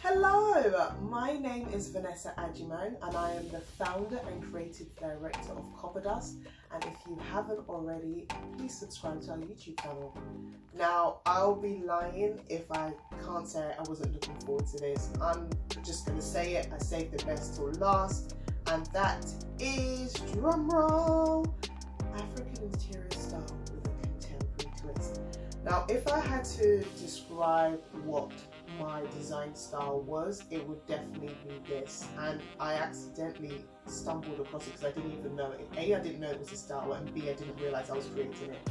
Hello, my name is Vanessa Ajimon and I am the founder and creative director of Copper Dust. And if you haven't already, please subscribe to our YouTube channel. Now, I'll be lying if I can't say I wasn't looking forward to this. I'm just going to say it, I saved the best till last, and that is, drumroll, African interior style with a contemporary twist. Now, if I had to describe what my design style was, it would definitely be this, and I accidentally stumbled across it because I didn't even know it. A, I didn't know it was a style, and B, I didn't realize I was creating it.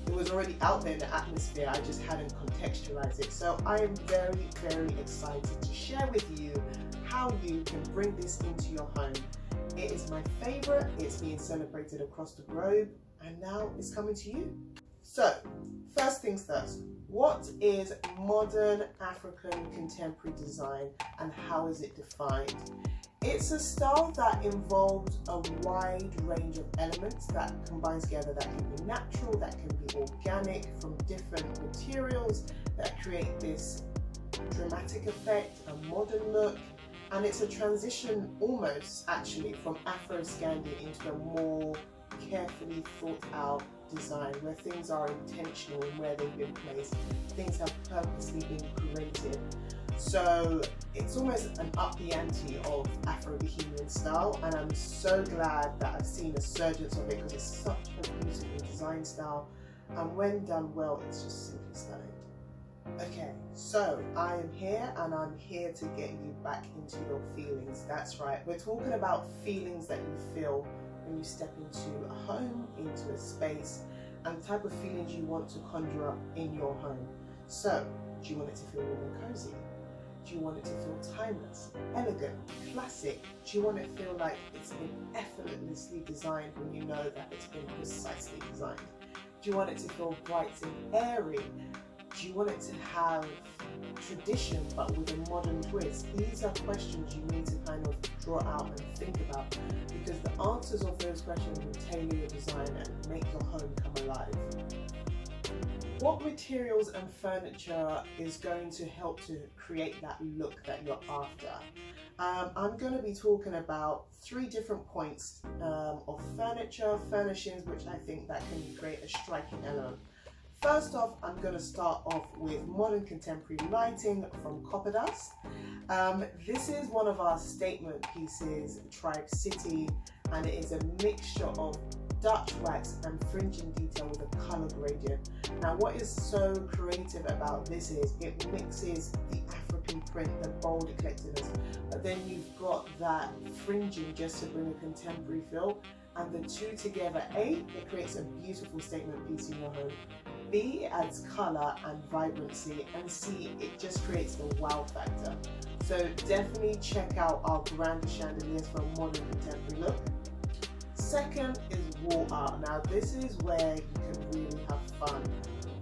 It was already out there in the atmosphere, I just hadn't contextualized it. So I am very, very excited to share with you how you can bring this into your home. It is my favorite, it's being celebrated across the globe, and now it's coming to you. So, first things first, what is modern African contemporary design and how is it defined? It's a style that involves a wide range of elements that combines together, that can be natural, that can be organic, from different materials that create this dramatic effect, a modern look, and it's a transition almost actually from Afro-Scandi into a more carefully thought out design where things are intentional in where they've been placed, things have purposely been created. So it's almost an up the ante of Afro-Bohemian style, and I'm so glad that I've seen a surgence of it because it's such a beautiful design style, and when done well, it's just simply stunning. Okay, so I am here and I'm here to get you back into your feelings. That's right, we're talking about feelings that you feel when you step into a home, into a space, and the type of feelings you want to conjure up in your home. So, do you want it to feel warm and cozy? Do you want it to feel timeless, elegant, classic? Do you want it to feel like it's been effortlessly designed when you know that it's been precisely designed? Do you want it to feel bright and airy? Do you want it to have tradition but with a modern twist? These are questions you need to kind of draw out and think about, because the answers of those questions will tailor your design and make your home come alive. What materials and furniture is going to help to create that look that you're after? I'm going to be talking about 3 different points of furniture, furnishings, which I think that can create a striking element. First off, I'm going to start off with modern contemporary lighting from Copper Dust. This is one of our statement pieces, Tribe City, and it is a mixture of Dutch wax and fringing detail with a colour gradient. Now, what is so creative about this is it mixes the African print, the bold eclecticness, but then you've got that fringing just to bring a contemporary feel, and the two together, A, it creates a beautiful statement piece in your home. B, it adds colour and vibrancy, and C, it just creates the wow factor. So definitely check out our grand chandeliers for a modern contemporary look. Second is wall art. Now this is where you can really have fun.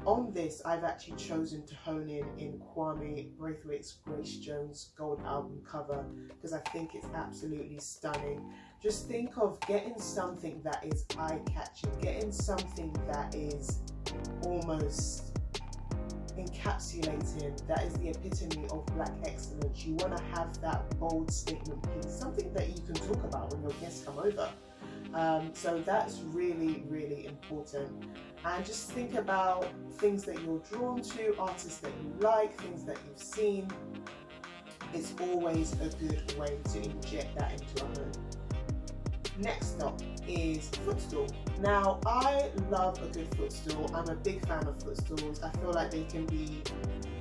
On this, I've actually chosen to hone in Kwame Braithwaite's Grace Jones gold album cover because I think it's absolutely stunning. Just think of getting something that is eye-catching, getting something that is almost encapsulating, that is the epitome of Black excellence. You want to have that bold statement piece, something that you can talk about when your guests come over. So that's really, really important. And just think about things that you're drawn to, artists that you like, things that you've seen. It's always a good way to inject that into a home. Next up is footstool. Now, I love a good footstool. I'm a big fan of footstools. I feel like they can be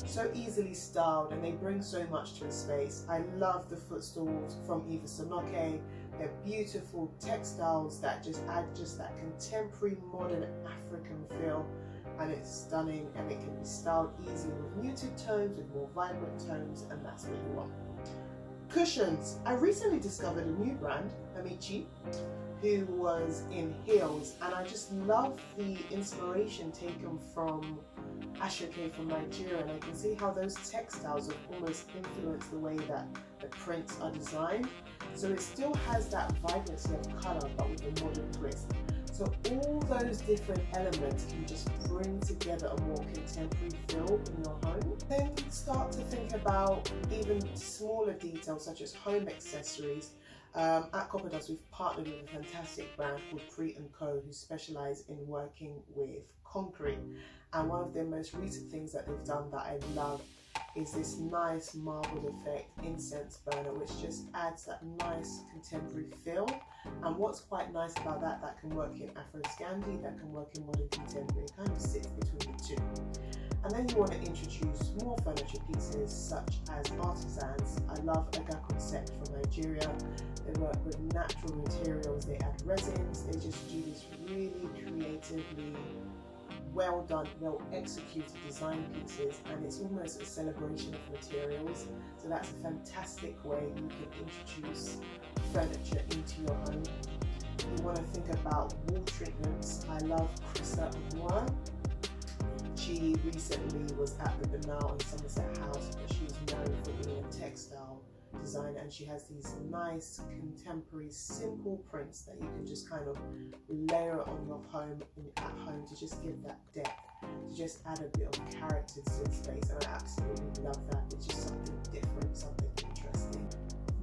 so easily styled and they bring so much to a space. I love the footstools from Eva Sanoke. They're beautiful textiles that just add just that contemporary modern African feel, and it's stunning, and it can be styled easily with muted tones, with more vibrant tones, and that's what you want. Cushions. I recently discovered a new brand, Amici, who was in heels, and I just love the inspiration taken from Ashoke from Nigeria, and I can see how those textiles have almost influenced the way that the prints are designed. So it still has that vibrancy of colour but with a modern twist. So all those different elements can just bring together a more contemporary feel in your home. Then you start to think about even smaller details such as home accessories. At Copper Dust, we've partnered with a fantastic brand called Crete & Co, who specialise in working with concrete. And one of their most recent things that they've done that I love is this nice marbled effect incense burner, which just adds that nice contemporary feel. And what's quite nice about that, that can work in Afro-Scandi, that can work in modern contemporary, it kind of sits between the two. And then you want to introduce more furniture pieces such as artisans. I love Aga Concept from Nigeria. They work with natural materials, they add resins, they just do this really creatively well done, well executed design pieces, and it's almost a celebration of materials. So that's a fantastic way you can introduce furniture into your home. You want to think about wall treatments. I love Chrissa Moore. She recently was at the Banal in Somerset House, but she's known for being a textile designer, and she has these nice contemporary simple prints that you can just kind of layer on your home at home to just give that depth, to just add a bit of character to the space. And I absolutely love that. It's just something different, something interesting.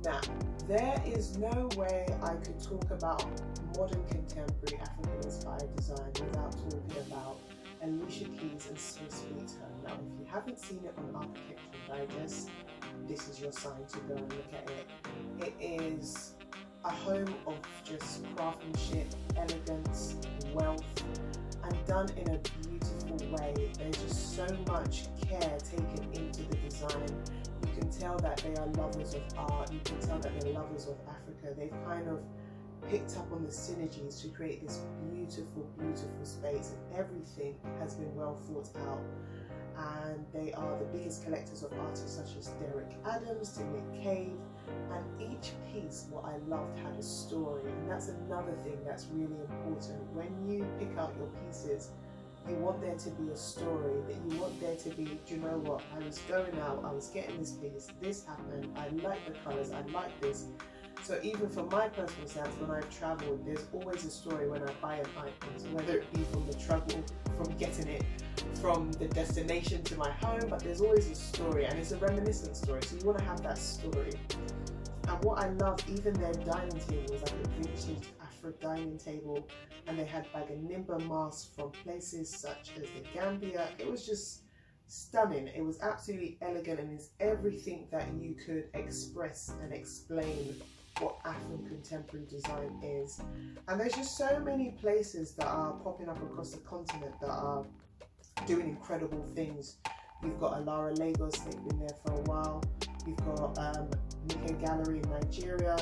Now, there is no way I could talk about modern contemporary African inspired design without talking about Alicia Keys and Swiss Sweet Home. Now, if you haven't seen it on Architectural Digest, this is your sign to go and look at it. It is a home of just craftsmanship, elegance, wealth, and done in a beautiful way. There's just so much care taken into the design. You can tell that they are lovers of art, you can tell that they're lovers of Africa. They've kind of picked up on the synergies to create this beautiful, beautiful space, and everything has been well thought out. And they are the biggest collectors of artists such as Derek Adams to Nick Cave, and each piece, what I loved, had a story. And that's another thing that's really important. When you pick out your pieces, you want there to be a story, that you want there to be, do you know what, I was going out, I was getting this piece, this happened, I like the colours, I like this. So even for my personal sense, when I've travelled, there's always a story when I buy an item, so whether it be from the travel, from getting it from the destination to my home, but there's always a story, and it's a reminiscent story, so you want to have that story. And what I love, even their dining table was like a vintage Afro dining table, and they had like a Nimba masks from places such as the Gambia. It was just stunning. It was absolutely elegant, and it's everything that you could express and explain what Afro contemporary design is. And there's just so many places that are popping up across the continent that are doing incredible things. You've got Alara Lagos, they've been there for a while. You've got Nike Gallery in Nigeria.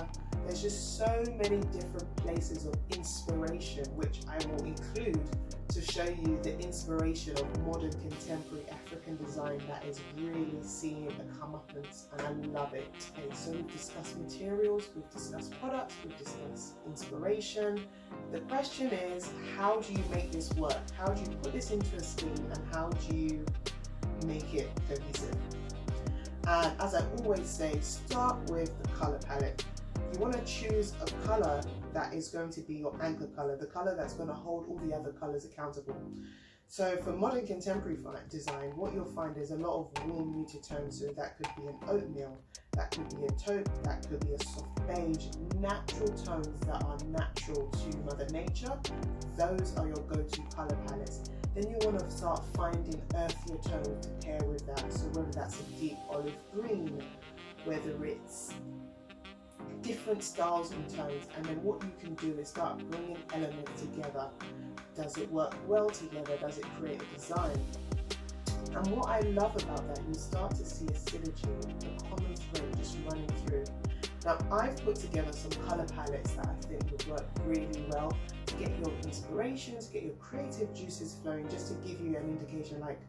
There's just so many different places of inspiration, which I will include to show you the inspiration of modern contemporary African design that is really seeing the comeuppance, and I love it. Okay, so we've discussed materials, we've discussed products, we've discussed inspiration. The question is, how do you make this work? How do you put this into a scheme, and how do you make it cohesive? And as I always say, start with the color palette. You want to choose a color that is going to be your anchor color, the color that's going to hold all the other colors accountable. So for modern contemporary design, what you'll find is a lot of warm muted tones. So that could be an oatmeal, that could be a taupe, that could be a soft beige, natural tones that are natural to Mother Nature. Those are your go-to color palettes. Then you want to start finding earthier tones to pair with that. So whether that's a deep olive green, whether it's different styles and tones, and then what you can do is start bringing elements together. Does it work well together? Does it create a design? And what I love about that, you start to see a synergy, a common thread just running through. Now, I've put together some color palettes that I think would work really well to get your inspirations, get your creative juices flowing, just to give you an indication like,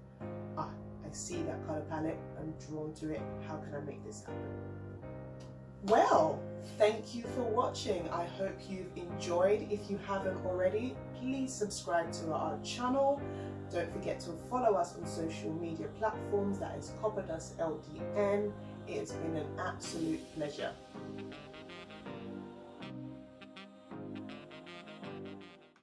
I see that color palette, I'm drawn to it, how can I make this happen? Well, thank you for watching. I hope you've enjoyed. If you haven't already, please subscribe to our channel. Don't forget to follow us on social media platforms. That is Copper Dust LDN. It has been an absolute pleasure.